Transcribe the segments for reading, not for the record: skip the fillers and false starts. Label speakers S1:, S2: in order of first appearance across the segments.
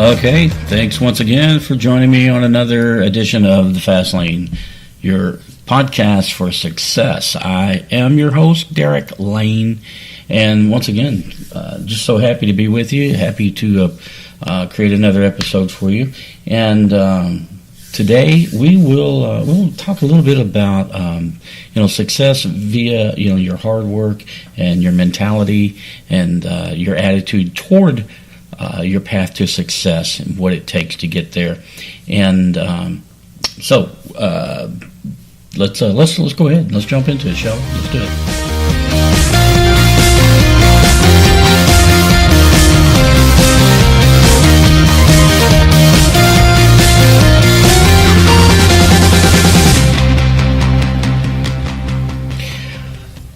S1: Okay, thanks once again for joining me on another edition of The Fast Lane, your podcast for success. I am your host, Derek Lane, and once again, just so happy to be with you, happy to create another episode for you. And today we will we'll talk a little bit about success via your hard work and your mentality and your attitude toward your path to success and what it takes to get there. And so let's go ahead. Let's jump into it, shall we? Let's do it.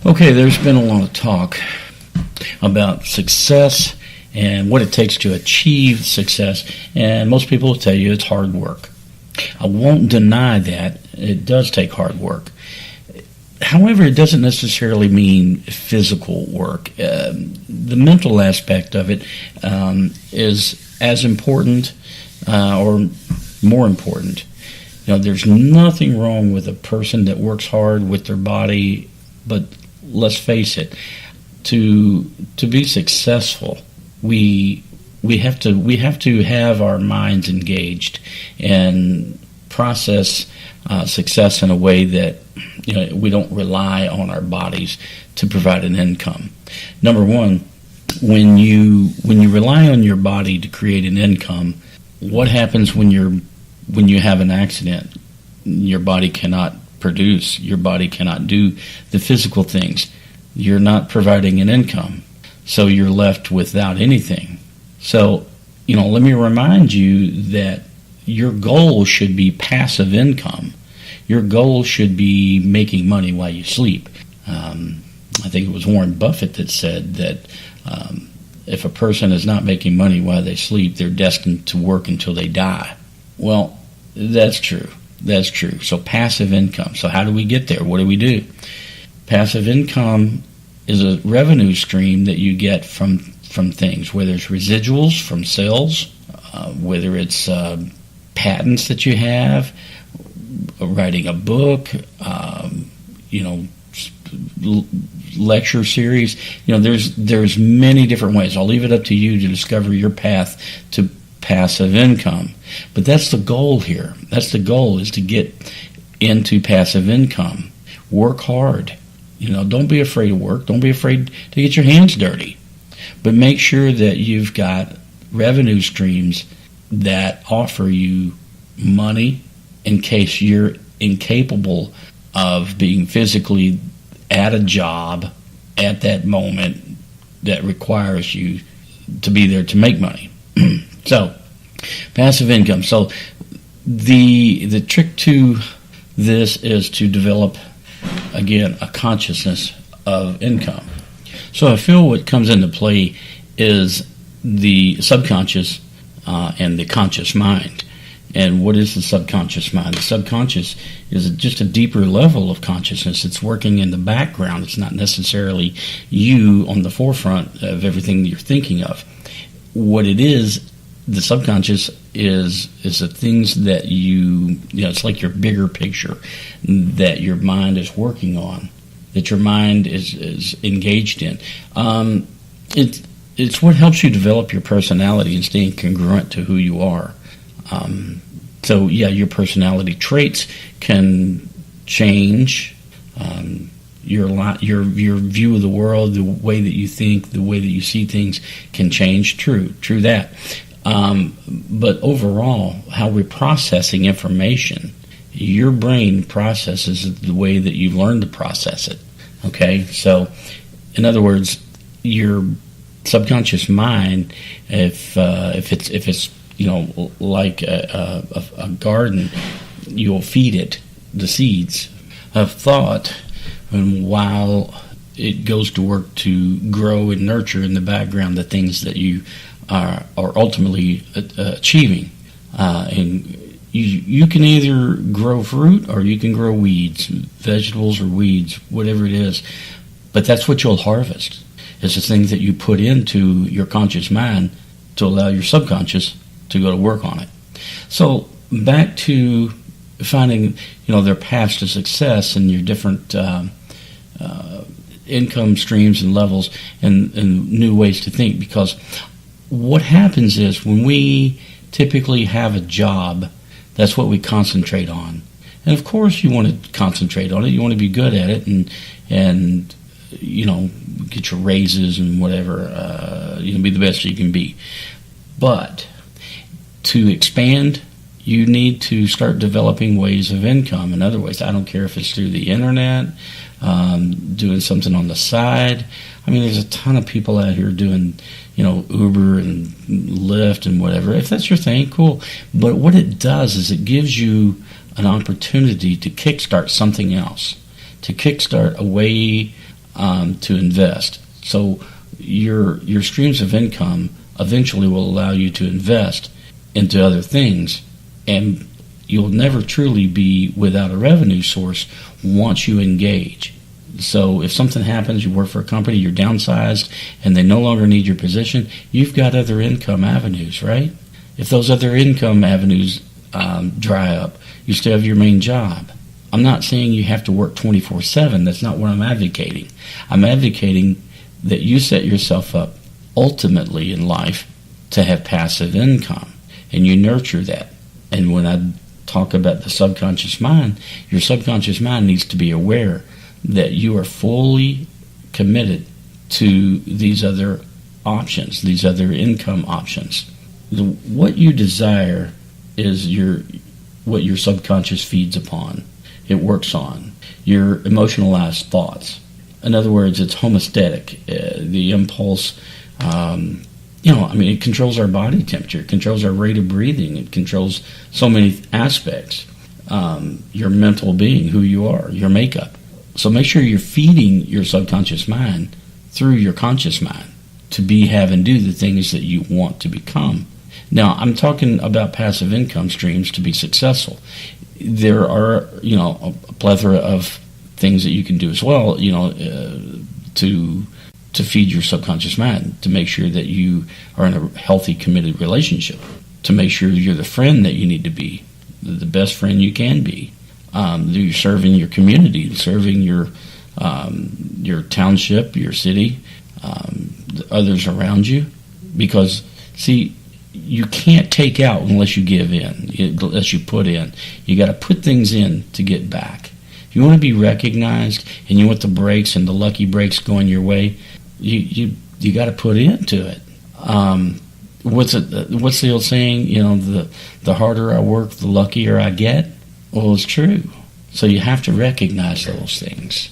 S1: Okay, there's been a lot of talk about success and what it takes to achieve success, and most people will tell you it's hard work. I won't deny that. It does take hard work. However, it doesn't necessarily mean physical work. The mental aspect of it is as important or more important. There's nothing wrong with a person that works hard with their body, but let's face it, to be successful, we have to have our minds engaged and process success in a way that we don't rely on our bodies to provide an income. Number one, when you rely on your body to create an income, what happens when you have an accident? Your body cannot produce. Your body cannot do the physical things. You're not providing an income, so you're left without anything. So, let me remind you that your goal should be passive income. Your goal should be making money while you sleep. I think it was Warren Buffett that said that if a person is not making money while they sleep, they're destined to work until they die. Well, that's true. That's true. So passive income. So how do we get there? What do we do? Passive income is a revenue stream that you get from things, whether it's residuals from sales, whether it's patents that you have, writing a book, lecture series. There's many different ways. I'll leave it up to you to discover your path to passive income. But that's the goal here. That's the goal, is to get into passive income. Work hard. Don't be afraid to work. Don't be afraid to get your hands dirty. But make sure that you've got revenue streams that offer you money in case you're incapable of being physically at a job at that moment that requires you to be there to make money. So, passive income. So, the trick to this is to develop, again, a consciousness of income. So I feel what comes into play is the subconscious and the conscious mind. And what is the subconscious mind? The subconscious is just a deeper level of consciousness. It's working in the background. It's not necessarily you on the forefront of everything that you're thinking of. What it is, the subconscious is the things that it's like your bigger picture that your mind is working on, that your mind is engaged in. It's what helps you develop your personality and staying congruent to who you are. So your personality traits can change. Your view of the world, the way that you think, the way that you see things can change. True that. But overall, how we're processing information, your brain processes it the way that you've learned to process it. Okay, so in other words, your subconscious mind, if it's like a garden, you'll feed it the seeds of thought, and while it goes to work to grow and nurture in the background the things that you are ultimately achieving. And you can either grow fruit or you can grow weeds, vegetables or weeds, whatever it is. But that's what you'll harvest. It's the things that you put into your conscious mind to allow your subconscious to go to work on it. So back to finding, their paths to success and your different income streams and levels and new ways to think. Because what happens is when we typically have a job, that's what we concentrate on. And of course you want to concentrate on it. You want to be good at it and get your raises and whatever, be the best you can be. But to expand, you need to start developing ways of income. In other ways, I don't care if it's through the internet, doing something on the side. I mean, there's a ton of people out here doing, Uber and Lyft and whatever. If that's your thing, cool. But what it does is it gives you an opportunity to kickstart something else, to kickstart a way to invest. So your streams of income eventually will allow you to invest into other things, and you'll never truly be without a revenue source once you engage. So if something happens, you work for a company, you're downsized, and they no longer need your position, you've got other income avenues, right? If those other income avenues dry up, you still have your main job. I'm not saying you have to work 24/7. That's not what I'm advocating. I'm advocating that you set yourself up ultimately in life to have passive income, and you nurture that. And when I talk about the subconscious mind, your subconscious mind needs to be aware that you are fully committed to these other options, these other income options. What you desire is what your subconscious feeds upon. It works on your emotionalized thoughts. In other words, it's homeostatic. The impulse, it controls our body temperature. It controls our rate of breathing. It controls so many aspects. Your mental being, who you are, your makeup. So make sure you're feeding your subconscious mind through your conscious mind to have and do the things that you want to become. Now, I'm talking about passive income streams to be successful. There are, a plethora of things that you can do as well, to feed your subconscious mind, to make sure that you are in a healthy, committed relationship, to make sure you're the friend that you need to be, the best friend you can be. You're serving your community, serving your township, your city, others around you. Because, see, you can't take out unless you give in, unless you put in. You got to put things in to get back. If you want to be recognized and you want the breaks and the lucky breaks going your way, you got to put into it. What's the old saying? The harder I work, the luckier I get. Well, it's true. So you have to recognize those things.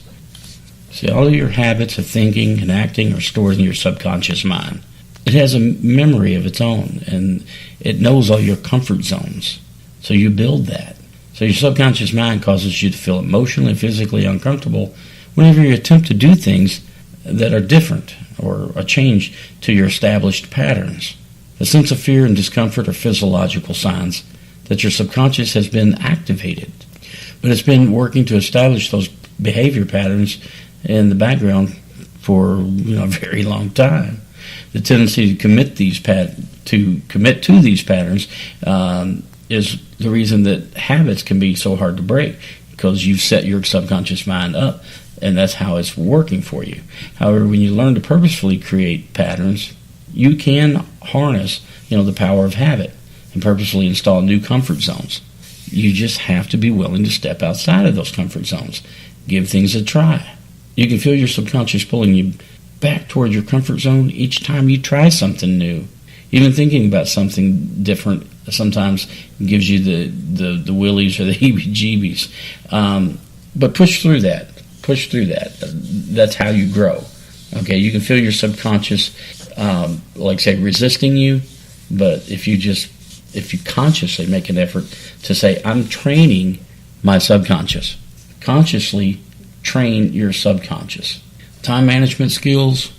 S1: See, all of your habits of thinking and acting are stored in your subconscious mind. It has a memory of its own, and it knows all your comfort zones. So you build that. So your subconscious mind causes you to feel emotionally and physically uncomfortable whenever you attempt to do things that are different or a change to your established patterns. The sense of fear and discomfort are physiological signs that your subconscious has been activated. But it's been working to establish those behavior patterns in the background for a very long time. The tendency to commit to these patterns is the reason that habits can be so hard to break, because you've set your subconscious mind up, and that's how it's working for you. However, when you learn to purposefully create patterns, you can harness the power of habit and purposefully install new comfort zones. You just have to be willing to step outside of those comfort zones. Give things a try. You can feel your subconscious pulling you back toward your comfort zone each time you try something new. Even thinking about something different sometimes gives you the willies or the heebie-jeebies. But push through that. Push through that. That's how you grow. Okay, you can feel your subconscious, resisting you, but if you consciously make an effort to say, I'm training my subconscious. Consciously train your subconscious. Time management skills,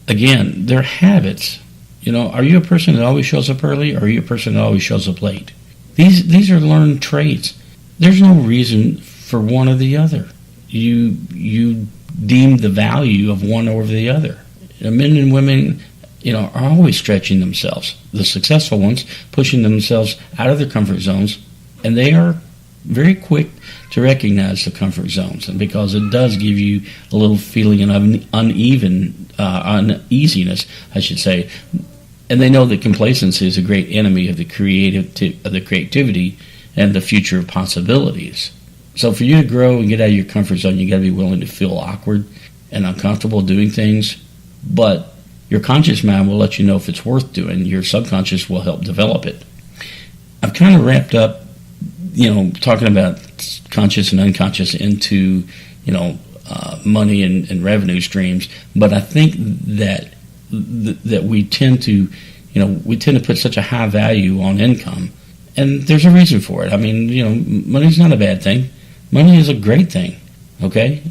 S1: again, they're habits. Are you a person that always shows up early, or are you a person that always shows up late? These are learned traits. There's no reason for one or the other. You deem the value of one over the other. Men and women are always stretching themselves. The successful ones pushing themselves out of their comfort zones, and they are very quick to recognize the comfort zones, and because it does give you a little feeling of uneasiness, I should say. And they know that complacency is a great enemy of the creativity and the future of possibilities. So for you to grow and get out of your comfort zone, you got to be willing to feel awkward and uncomfortable doing things. But your conscious mind will let you know if it's worth doing. Your subconscious will help develop it. I've kind of wrapped up, talking about conscious and unconscious into, money and revenue streams. But I think that we tend to put such a high value on income, and there's a reason for it. I mean, money's not a bad thing. Money is a great thing. Okay,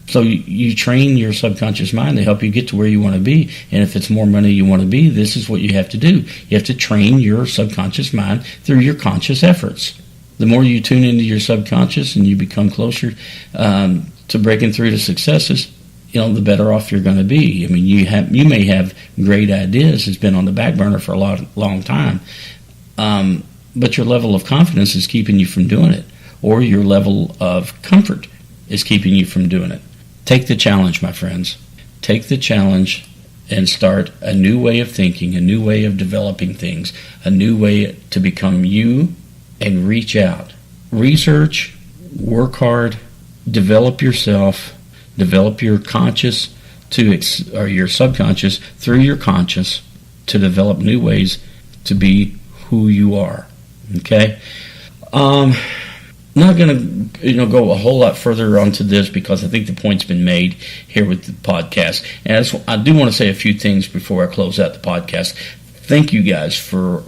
S1: so you train your subconscious mind to help you get to where you want to be, and if it's more money you want to be, this is what you have to do. You have to train your subconscious mind through your conscious efforts. The more you tune into your subconscious and you become closer to breaking through to successes, the better off you're going to be. I mean, you may have great ideas. It's been on the back burner for a long time, but your level of confidence is keeping you from doing it, or your level of comfort is keeping you from doing it. Take the challenge, my friends. Take the challenge and start a new way of thinking, a new way of developing things, a new way to become you, and reach out. Research, work hard, develop yourself, develop your conscious or your subconscious through your conscious to develop new ways to be who you are. Okay? Not going to go a whole lot further onto this because I think the point's been made here with the podcast. And I do want to say a few things before I close out the podcast. Thank you guys for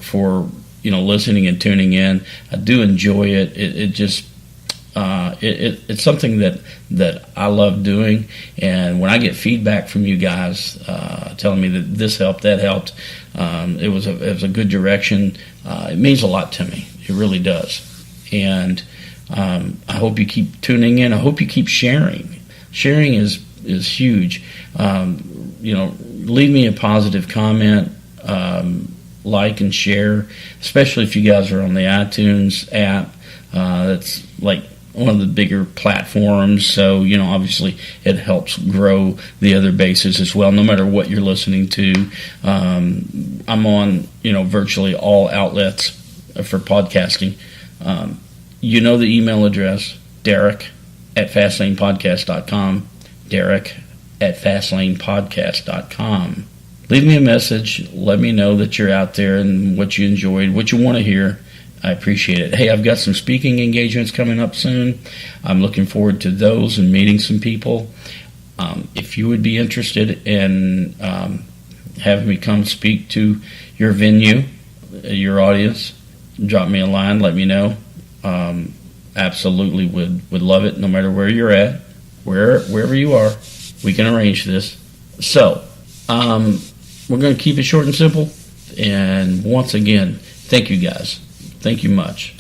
S1: listening and tuning in. I do enjoy it. It's something that I love doing, and when I get feedback from you guys telling me that this helped, that helped, it was a good direction. It means a lot to me. It really does. And I hope you keep tuning in. I hope you keep sharing. Sharing is huge. Leave me a positive comment. Like and share, especially if you guys are on the iTunes app. That's like one of the bigger platforms, so obviously it helps grow the other bases as well, no matter what you're listening to. I'm on virtually all outlets for podcasting. The email address, Derek@FastlanePodcast.com, Derek@FastlanePodcast.com. Leave me a message. Let me know that you're out there and what you enjoyed, what you want to hear. I appreciate it. Hey, I've got some speaking engagements coming up soon. I'm looking forward to those and meeting some people. If you would be interested in having me come speak to your venue, your audience, drop me a line. Let me know. Absolutely would love it, no matter where you're at, wherever you are. We can arrange this. So, we're going to keep it short and simple. And once again, thank you guys. Thank you much.